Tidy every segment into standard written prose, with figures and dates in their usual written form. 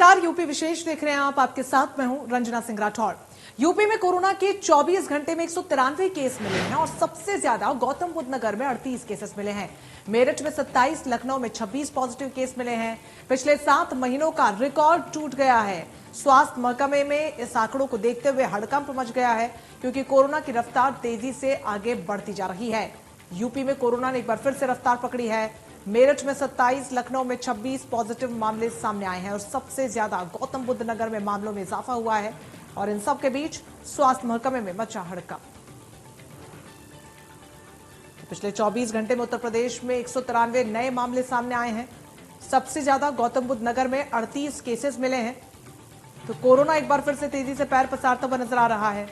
नमस्कार, यूपी विशेष देख रहे हैं आप। आपके साथ मैं हूं रंजना सिंह राठौड़। यूपी में कोरोना के 24 घंटे में 193 केस मिले हैं और सबसे ज्यादा गौतम बुद्ध नगर में 38 केसेस मिले हैं। मेरठ में 27, लखनऊ में 26 पॉजिटिव केस मिले हैं। पिछले 7 महीनों का रिकॉर्ड टूट गया है। स्वास्थ्य महकमे में इस आंकड़ों को देखते हुए हड़कंप मच गया है, क्योंकि कोरोना की रफ्तार तेजी से आगे बढ़ती जा रही है। यूपी में कोरोना ने एक बार फिर से रफ्तार पकड़ी है। मेरठ में 27, लखनऊ में 26 पॉजिटिव मामले सामने आए हैं और सबसे ज्यादा गौतम बुद्ध नगर में मामलों में इजाफा हुआ है। और इन सब के बीच स्वास्थ्य महकमे में मचा हड़कंप। पिछले 24 घंटे में उत्तर प्रदेश में 193 नए मामले सामने आए हैं। सबसे ज्यादा गौतम बुद्ध नगर में 38 केसेस मिले हैं। तो कोरोना एक बार फिर से तेजी से पैर पसारता हुआ नजर आ रहा है।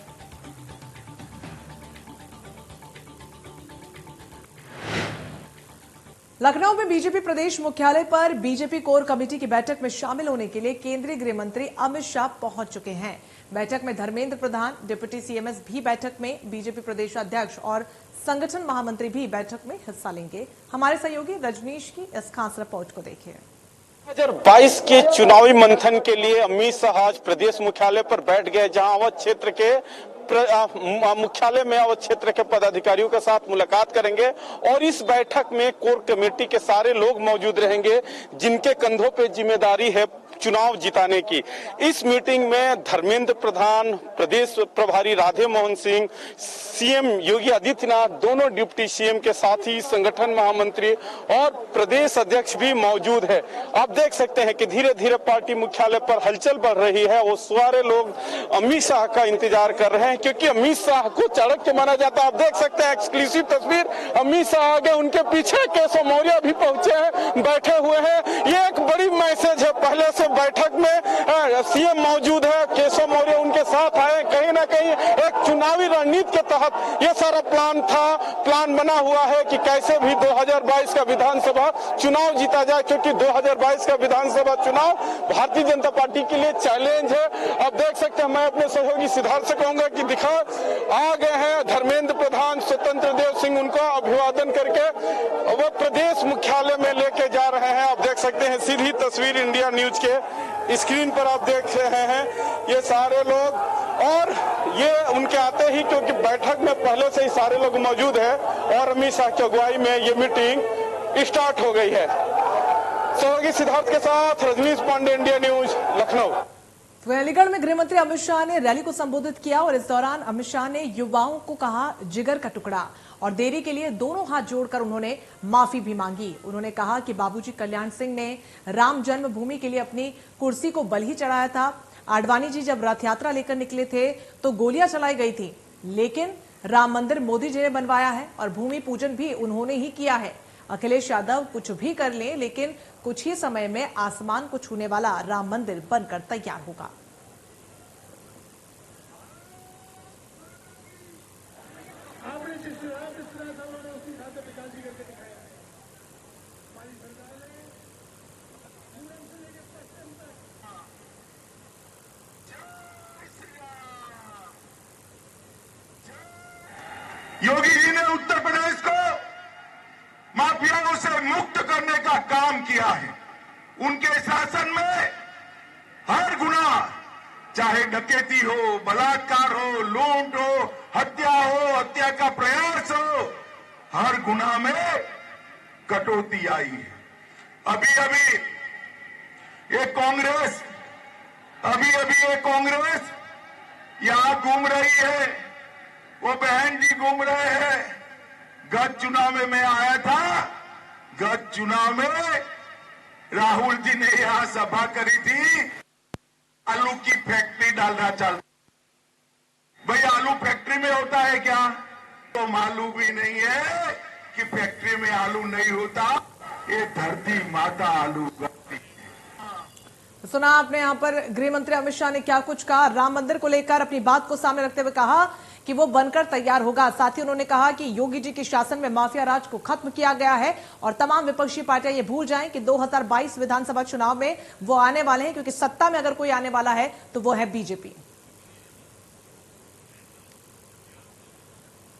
लखनऊ में बीजेपी प्रदेश मुख्यालय पर बीजेपी कोर कमेटी की बैठक में शामिल होने के लिए केंद्रीय गृह मंत्री अमित शाह पहुंच चुके हैं। बैठक में धर्मेंद्र प्रधान, डिप्टी सीएमएस भी बैठक में, बीजेपी प्रदेश अध्यक्ष और संगठन महामंत्री भी बैठक में हिस्सा लेंगे। हमारे सहयोगी रजनीश की इस खास रिपोर्ट को देखिए। 2022 के चुनावी मंथन के लिए अमित शाह आज प्रदेश मुख्यालय पर बैठ गए, जहां अवध क्षेत्र के मुख्यालय में अवध क्षेत्र के पदाधिकारियों के साथ मुलाकात करेंगे और इस बैठक में कोर कमेटी के सारे लोग मौजूद रहेंगे, जिनके कंधों पे जिम्मेदारी है चुनाव जिताने की। इस मीटिंग में धर्मेंद्र प्रधान, प्रदेश प्रभारी राधे मोहन सिंह, सीएम योगी आदित्यनाथ, दोनों डिप्टी सीएम के साथ ही संगठन महामंत्री और प्रदेश अध्यक्ष भी मौजूद है। आप देख सकते हैं कि धीरे धीरे पार्टी मुख्यालय पर हलचल बढ़ रही है। वो सारे लोग अमित शाह का इंतजार कर रहे हैं, क्योंकि अमित शाह को चाणक्य माना जाता है। आप देख सकते हैं एक्सक्लूसिव तस्वीर, अमित शाह आगे, उनके पीछे केशव मौर्य भी पहुंचे हैं, बैठे हुए हैं। ये एक बड़ी मैसेज है। पहले से बैठक में सीएम मौजूद है, केशव मौर्य उनके साथ आए। कहीं ना कहीं एक चुनावी रणनीति के तहत ये सारा प्लान बना हुआ है कि कैसे भी 2022 का विधानसभा चुनाव जीता जाए, क्योंकि 2022 का विधानसभा चुनाव भारतीय जनता पार्टी के लिए चैलेंज है। अब देख सकते हैं, मैं अपने सहयोगी सिद्धार्थ से कहूंगा कि दिखा आ गए हैं धर्मेंद्र प्रधान, स्वतंत्र देव सिंह, उनका अभिवादन करके वो प्रदेश मुख्यालय में लेके जा रहे हैं। आप देख सकते हैं सीधी तस्वीर इंडिया न्यूज के स्क्रीन पर आप देख रहे हैं ये सारे लोग, और ये उनके आते ही, क्योंकि बैठक में पहले से ही सारे लोग मौजूद है और अमित शाह की अगुवाई में ये मीटिंग स्टार्ट हो गई है। सहयोगी सिद्धार्थ के साथ रजनीश पांडे, इंडिया न्यूज, लखनऊ। तो अलीगढ़ में गृह मंत्री अमित शाह ने रैली को संबोधित किया और इस दौरान अमित शाह ने युवाओं को कहा जिगर का टुकड़ा, और देरी के लिए दोनों हाथ जोड़कर उन्होंने माफी भी मांगी। उन्होंने कहा कि बाबूजी कल्याण सिंह ने राम जन्मभूमि के लिए अपनी कुर्सी को बलि चढ़ाया था। आडवाणी जी जब रथ यात्रा लेकर निकले थे तो गोलियां चलाई गई थी, लेकिन राम मंदिर मोदी जी ने बनवाया है और भूमि पूजन भी उन्होंने ही किया है। अखिलेश यादव कुछ भी कर ले, लेकिन कुछ ही समय में आसमान को छूने वाला राम मंदिर बनकर तैयार होगा। योगी जी ने उत्तर प्रदेश को माफियाओं से मुक्त करने का काम किया है। उनके शासन में हर गुनाह, चाहे डकैती हो, बलात्कार हो, लूट हो, हत्या हो, हत्या का प्रयास हो, हर गुनाह में कटौती आई है। अभी अभी ये कांग्रेस यहां घूम रही है, वो बहन जी घूम रहे हैं। गत चुनाव में मैं आया था, गत चुनाव में राहुल जी ने यहां सभा करी थी, आलू की फैक्ट्री डालना चाहता। भाई आलू फैक्ट्री में होता है क्या? तो मालूम भी नहीं है कि फैक्ट्री में आलू नहीं होता, ये धरती माता आलू उगाती है। सुना आपने यहाँ पर गृह मंत्री अमित शाह ने क्या कुछ कहा। राम मंदिर को लेकर अपनी बात को सामने रखते हुए कहा कि वो बनकर तैयार होगा। साथ ही उन्होंने कहा कि योगी जी के शासन में माफिया राज को खत्म किया गया है और तमाम विपक्षी पार्टियां ये भूल जाएं कि 2022 विधानसभा चुनाव में वो आने वाले हैं, क्योंकि सत्ता में अगर कोई आने वाला है तो वो है बीजेपी।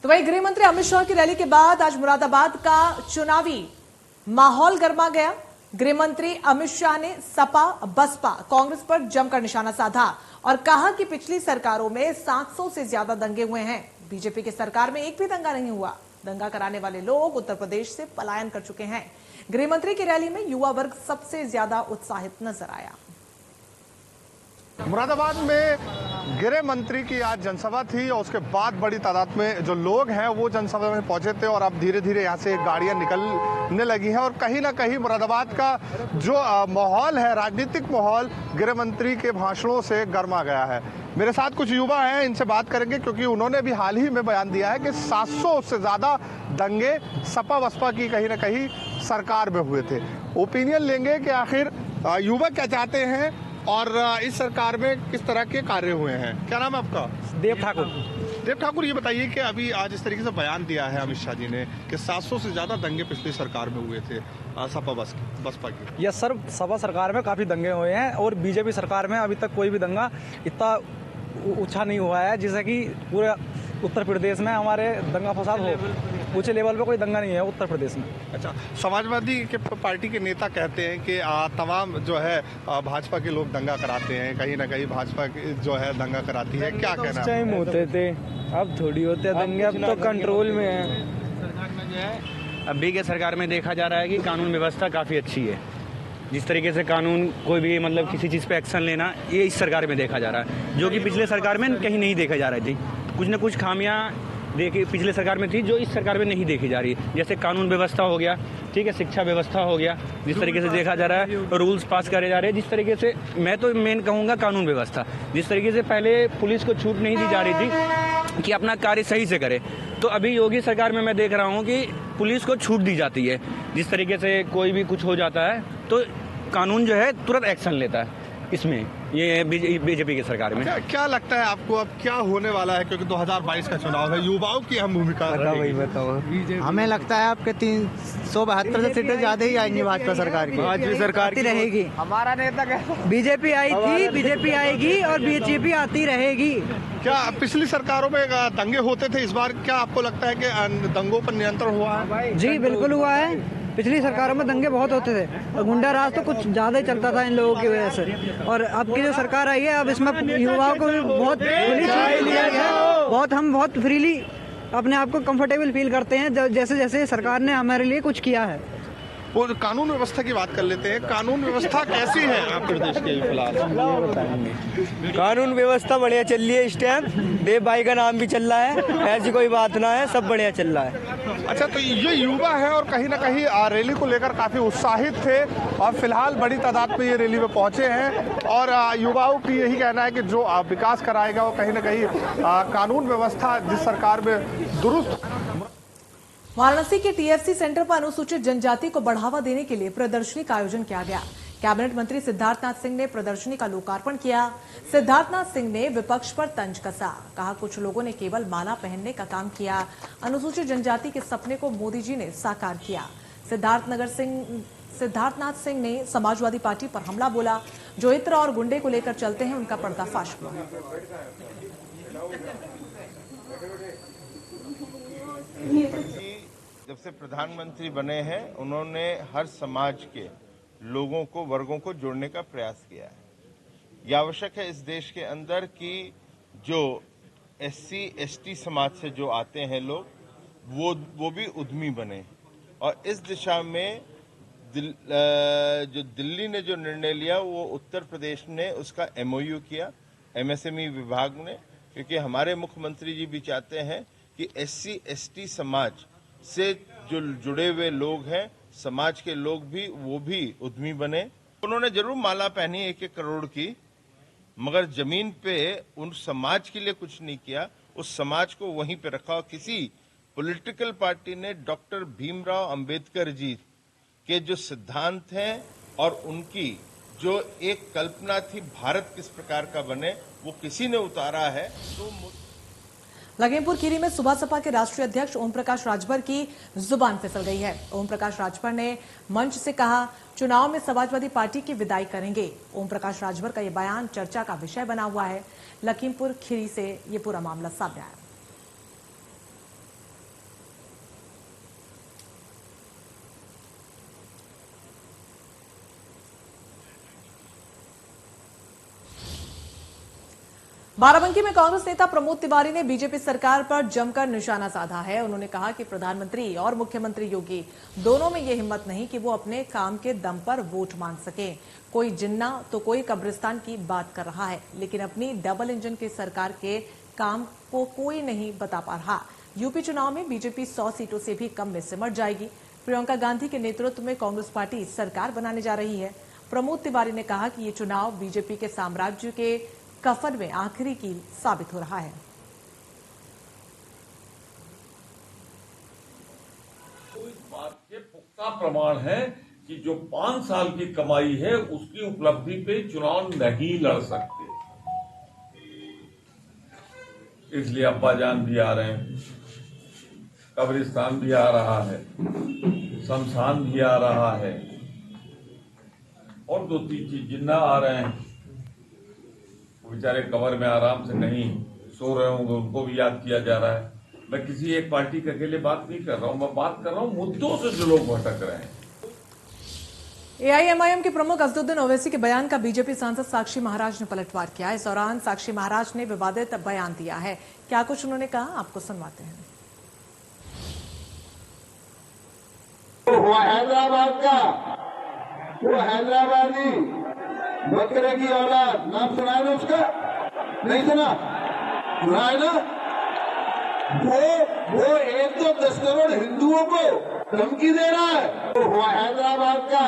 तो वही गृह मंत्री अमित शाह की रैली के बाद आज मुरादाबाद का चुनावी माहौल गर्मा गया। गृह मंत्री अमित शाह ने सपा, बसपा, कांग्रेस पर जमकर निशाना साधा और कहा कि पिछली सरकारों में 700 से ज्यादा दंगे हुए हैं। बीजेपी की सरकार में एक भी दंगा नहीं हुआ। दंगा कराने वाले लोग उत्तर प्रदेश से पलायन कर चुके हैं। गृह मंत्री की रैली में युवा वर्ग सबसे ज्यादा उत्साहित नजर आया। मुरादाबाद में गृह मंत्री की आज जनसभा थी और उसके बाद बड़ी तादाद में जो लोग हैं वो जनसभा में पहुंचे थे और अब धीरे धीरे यहाँ से गाड़ियां निकलने लगी हैं और कहीं ना कहीं मुरादाबाद का जो माहौल है, राजनीतिक माहौल, गृह मंत्री के भाषणों से गर्मा गया है। मेरे साथ कुछ युवा हैं, इनसे बात करेंगे क्योंकि उन्होंने भी हाल ही में बयान दिया है कि 700 से ज़्यादा दंगे सपा बसपा की कहीं ना कहीं सरकार में हुए थे। ओपिनियन लेंगे कि आखिर युवा क्या चाहते हैं और इस सरकार में किस तरह के कार्य हुए हैं। क्या नाम है आपका? देव ठाकुर। देव ठाकुर, ये बताइए कि अभी आज इस तरीके से बयान दिया है अमित शाह जी ने कि 700 से ज़्यादा दंगे पिछली सरकार में हुए थे सपा बसपा की। यस सर, सपा सरकार में काफ़ी दंगे हुए हैं और बीजेपी सरकार में अभी तक कोई भी दंगा इतना ऊंचा नहीं हुआ है जिससे कि पूरे उत्तर प्रदेश में हमारे दंगा फसाद हो। ऊंचे लेवल पे कोई दंगा नहीं है उत्तर प्रदेश में। अच्छा, समाजवादी के पार्टी के नेता कहते हैं कि तमाम जो है भाजपा के लोग दंगा कराते हैं, कहीं ना कहीं भाजपा जो है दंगा कराती है। क्या कहना? उस टाइम होते थे, अब थोड़ी होते हैं दंगे, अब तो कंट्रोल में है। अभी के सरकार में देखा जा रहा है कि कानून व्यवस्था काफ़ी अच्छी है। जिस तरीके से कानून कोई भी मतलब किसी चीज़ पे एक्शन लेना, ये इस सरकार में देखा जा रहा है, जो कि पिछले सरकार में कहीं नहीं देखा जा रही थी। कुछ न कुछ खामियां देखी पिछले सरकार में थी जो इस सरकार में नहीं देखी जा रही है। जैसे कानून व्यवस्था हो गया, ठीक है, शिक्षा व्यवस्था हो गया, जिस तरीके से देखा जा रहा है, रूल्स पास करे जा रहे हैं। जिस तरीके से मैं तो मेन कहूँगा कानून व्यवस्था, जिस तरीके से पहले पुलिस को छूट नहीं दी जा रही थी कि अपना कार्य सही से करे, तो अभी योगी सरकार में मैं देख रहा हूँ कि पुलिस को छूट दी जाती है। जिस तरीके से कोई भी कुछ हो जाता है तो कानून जो है तुरंत एक्शन लेता है। इसमें ये बीजेपी की सरकार में क्या लगता है आपको अब क्या होने वाला है? क्योंकि 2022 का चुनाव है, युवाओं की अहम भूमिका बताओ। हमें लगता है आपके 372 से सीटें ज्यादा ही आएंगी भाजपा सरकार की। भाजपा सरकार की रहेगी। हमारा नेता बीजेपी आई थी, बीजेपी आएगी और बीजेपी आती रहेगी। क्या पिछली सरकारों में दंगे होते थे? इस बार क्या आपको लगता है कि दंगों पर नियंत्रण हुआ है? जी बिल्कुल हुआ है। पिछली सरकारों में दंगे बहुत होते थे और गुंडा राज तो कुछ ज्यादा ही चलता था इन लोगों की वजह से। और अब की जो सरकार आई है, अब इसमें युवाओं को भी बहुत फ्रीली छूट दिया गया है। हम बहुत फ्रीली अपने आप को कंफर्टेबल फील करते हैं जैसे जैसे सरकार ने हमारे लिए कुछ किया है। वो कानून व्यवस्था की बात कर लेते हैं। कानून व्यवस्था कैसी है आपके प्रदेश के फिलहाल? कानून व्यवस्था बढ़िया चल रही है इस टाइम। देव भाई का नाम भी चल रहा है, ऐसी कोई बात ना है, सब बढ़िया चल रहा है। अच्छा, तो ये युवा है और कहीं ना कहीं रैली को लेकर काफी उत्साहित थे और फिलहाल बड़ी तादाद में ये रैली में पहुंचे हैं और युवाओं की यही कहना है कि जो विकास कराएगा वो कहीं ना कहीं कानून व्यवस्था जिस सरकार में दुरुस्त। वाराणसी के टीएफसी सेंटर पर अनुसूचित जनजाति को बढ़ावा देने के लिए प्रदर्शनी का आयोजन किया गया। कैबिनेट मंत्री सिद्धार्थनाथ सिंह ने प्रदर्शनी का लोकार्पण किया। सिद्धार्थनाथ सिंह ने विपक्ष पर तंज कसा, कहा कुछ लोगों ने केवल माला पहनने का काम किया, अनुसूचित जनजाति के सपने को मोदी जी ने साकार किया। सिद्धार्थनाथ सिंह ने समाजवादी पार्टी पर हमला बोला। जो इत्र और गुंडे को लेकर चलते हैं उनका पर्दाफाश हुआ। जब से प्रधानमंत्री बने हैं उन्होंने हर समाज के लोगों को, वर्गों को जोड़ने का प्रयास किया है। यह आवश्यक है इस देश के अंदर कि जो SC ST समाज से जो आते हैं लोग वो भी उद्यमी बने और इस दिशा में जो दिल्ली ने जो निर्णय लिया वो उत्तर प्रदेश ने उसका MOU किया MSME विभाग ने, क्योंकि हमारे मुख्यमंत्री जी भी चाहते हैं कि SC ST समाज से जो जुड़े हुए लोग हैं, समाज के लोग भी, वो भी उद्यमी बने। उन्होंने जरूर माला पहनी 1-1 करोड़ की, मगर जमीन पे उन समाज के लिए कुछ नहीं किया। उस समाज को वहीं पे रखा। किसी पॉलिटिकल पार्टी ने डॉक्टर भीमराव अंबेडकर जी के जो सिद्धांत हैं और उनकी जो एक कल्पना थी भारत किस प्रकार का बने, वो किसी ने उतारा है। तो लखीमपुर खीरी में सुबह सपा के राष्ट्रीय अध्यक्ष ओम प्रकाश राजभर की जुबान फिसल गई है। ओम प्रकाश राजभर ने मंच से कहा चुनाव में समाजवादी पार्टी की विदाई करेंगे। ओम प्रकाश राजभर का यह बयान चर्चा का विषय बना हुआ है। लखीमपुर खीरी से ये पूरा मामला सामने आया। बाराबंकी में कांग्रेस नेता प्रमोद तिवारी ने बीजेपी सरकार पर जमकर निशाना साधा है। उन्होंने कहा कि प्रधानमंत्री और मुख्यमंत्री योगी दोनों में ये हिम्मत नहीं कि वो अपने काम के दम पर वोट मांग सके। कोई जिन्ना तो कोई कब्रिस्तान की बात कर रहा है, लेकिन अपनी डबल इंजन की सरकार के काम को कोई नहीं बता पा रहा। यूपी चुनाव में बीजेपी 100 सीटों से भी कम में सिमट जाएगी। प्रियंका गांधी के नेतृत्व में कांग्रेस पार्टी सरकार बनाने जा रही है। प्रमोद तिवारी ने कहा कि ये चुनाव बीजेपी के साम्राज्य के कफन में आखिरी कील साबित हो रहा है। तो इस बात के पुख्ता प्रमाण है कि जो 5 साल की कमाई है उसकी उपलब्धि पे चुनाव नहीं लड़ सकते। इसलिए अब्बाजान भी आ रहे हैं, कब्रिस्तान भी आ रहा है, शमशान भी आ रहा है और 2-3 चीज जिन्ना आ रहे हैं। वो बेचारे कमर में आराम से नहीं सो रहे होंगे, उनको भी याद किया जा रहा है। मैं किसी एक पार्टी के अकेले बात नहीं कर रहा हूं, मैं बात कर रहा हूं मुद्दों से जो लोग भटक रहे हैं। एआईएमआईएम के प्रमुख असदुद्दीन ओवैसी के बयान का बीजेपी सांसद साक्षी महाराज ने पलटवार किया। इस दौरान साक्षी महाराज ने विवादित बयान दिया है। क्या कुछ उन्होंने कहा, आपको सुनवाते हैं। हुआ हैदराबाद का, वो हैदराबादी बकरे की औलाद, नाम सुना है ना उसका? नहीं सुना? सुना है ना? वो 110 करोड़ हिंदुओं को धमकी दे रहा है। वो हुआ हैदराबाद का।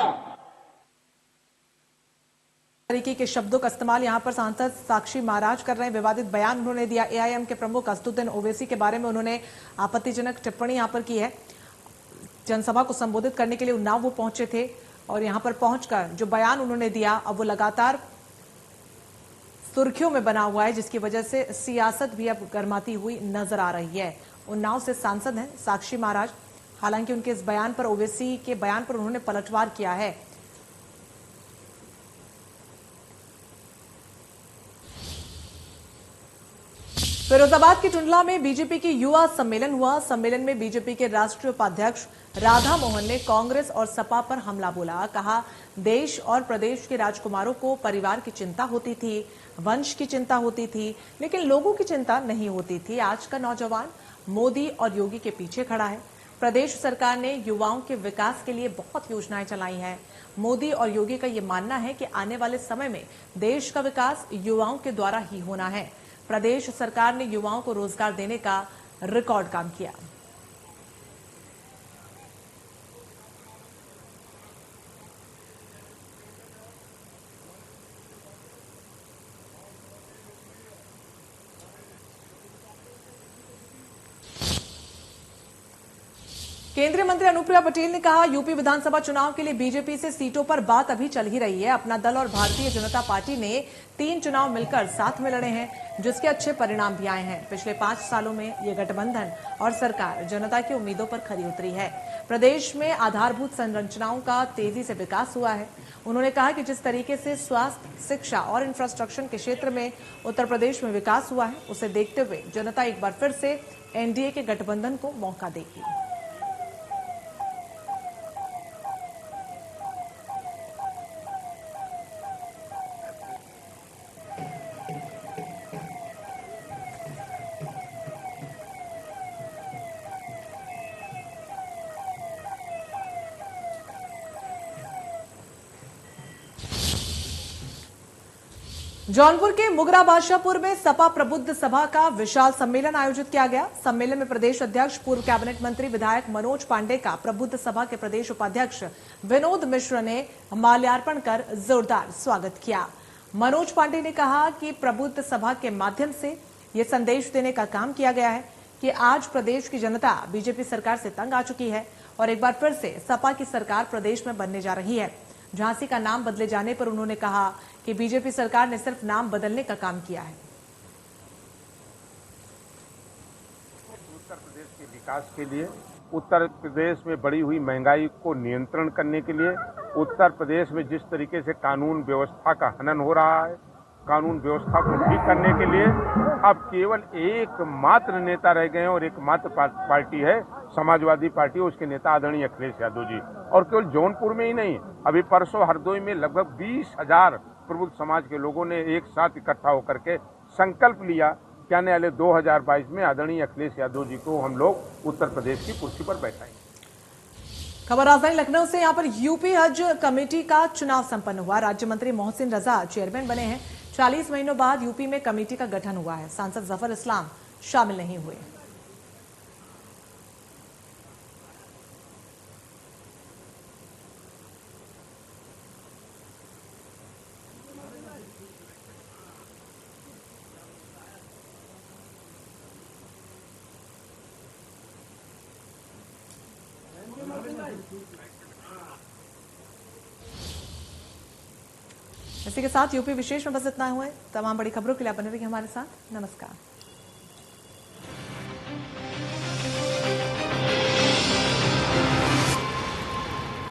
तरीके के शब्दों का इस्तेमाल यहां पर सांसद साक्षी महाराज कर रहे हैं। विवादित बयान उन्होंने दिया। एआईएम के प्रमुख असदुद्दीन ओवैसी के बारे में उन्होंने आपत्तिजनक टिप्पणी यहां पर की है। जनसभा को संबोधित करने के लिए उन्नाव वो पहुंचे थे और यहां पर पहुंचकर जो बयान उन्होंने दिया अब वो लगातार सुर्खियों में बना हुआ है, जिसकी वजह से सियासत भी अब गर्माती हुई नजर आ रही है। उन्नाव से सांसद हैं साक्षी महाराज। हालांकि उनके इस बयान पर, ओवैसी के बयान पर उन्होंने पलटवार किया है। फिरोजाबाद की टुंडला में बीजेपी की युवा सम्मेलन हुआ। सम्मेलन में बीजेपी के राष्ट्रीय उपाध्यक्ष राधा मोहन ने कांग्रेस और सपा पर हमला बोला। कहा, देश और प्रदेश के राजकुमारों को परिवार की चिंता होती थी, वंश की चिंता होती थी, लेकिन लोगों की चिंता नहीं होती थी। आज का नौजवान मोदी और योगी के पीछे खड़ा है। प्रदेश सरकार ने युवाओं के विकास के लिए बहुत योजनाएं चलाई हैं। मोदी और योगी का ये मानना है कि आने वाले समय में देश का विकास युवाओं के द्वारा ही होना है। प्रदेश सरकार ने युवाओं को रोजगार देने का रिकॉर्ड काम किया। केंद्रीय मंत्री अनुप्रिया पटेल ने कहा, यूपी विधानसभा चुनाव के लिए बीजेपी से सीटों पर बात अभी चल ही रही है। अपना दल और भारतीय जनता पार्टी ने 3 चुनाव मिलकर साथ में लड़े हैं, जिसके अच्छे परिणाम भी आए हैं। पिछले 5 सालों में ये गठबंधन और सरकार जनता की उम्मीदों पर खरी उतरी है। प्रदेश में आधारभूत संरचनाओं का तेजी से विकास हुआ है। उन्होंने कहा कि जिस तरीके से स्वास्थ्य, शिक्षा और इंफ्रास्ट्रक्चर के क्षेत्र में उत्तर प्रदेश में विकास हुआ है, उसे देखते हुए जनता एक बार फिर से एनडीए के गठबंधन को मौका देगी। जौनपुर के मुगरा बादशाहपुर में सपा प्रबुद्ध सभा का विशाल सम्मेलन आयोजित किया गया। सम्मेलन में प्रदेश अध्यक्ष, पूर्व कैबिनेट मंत्री, विधायक मनोज पांडे का प्रबुद्ध सभा के प्रदेश उपाध्यक्ष विनोद मिश्र ने माल्यार्पण कर जोरदार स्वागत किया। मनोज पांडे ने कहा कि प्रबुद्ध सभा के माध्यम से ये संदेश देने का काम किया गया है कि आज प्रदेश की जनता बीजेपी सरकार से तंग आ चुकी है और एक बार फिर से सपा की सरकार प्रदेश में बनने जा रही है। झांसी का नाम बदले जाने पर उन्होंने कहा कि बीजेपी सरकार ने सिर्फ नाम बदलने का काम किया है। उत्तर प्रदेश के विकास के लिए, उत्तर प्रदेश में बढ़ी हुई महंगाई को नियंत्रण करने के लिए, उत्तर प्रदेश में जिस तरीके से कानून व्यवस्था का हनन हो रहा है, कानून व्यवस्था को ठीक करने के लिए अब केवल एकमात्र नेता रह गए हैं और एकमात्र पार्टी है समाजवादी पार्टी। उसके नेता आदरणीय अखिलेश यादव जी। और केवल जौनपुर में ही नहीं, अभी परसों हरदोई में लगभग 20,000 प्रबुद्ध समाज के लोगों ने एक साथ इकट्ठा होकर के संकल्प लिया कि आने वाले 2022 में आदरणीय अखिलेश यादव जी को हम लोग उत्तर प्रदेश की कुर्सी पर बैठाएंगे। खबर राजधानी लखनऊ से। यहां पर यूपी हज कमेटी का चुनाव संपन्न हुआ। राज्य मंत्री मोहसिन रजा चेयरमैन बने हैं। 40 महीनों बाद यूपी में कमेटी का गठन हुआ है। सांसद जफर इस्लाम शामिल नहीं हुए। इसी के साथ यूपी विशेष में बस इतना हुआ है। तमाम बड़ी खबरों के लिए बने रहिए हमारे साथ। नमस्कार।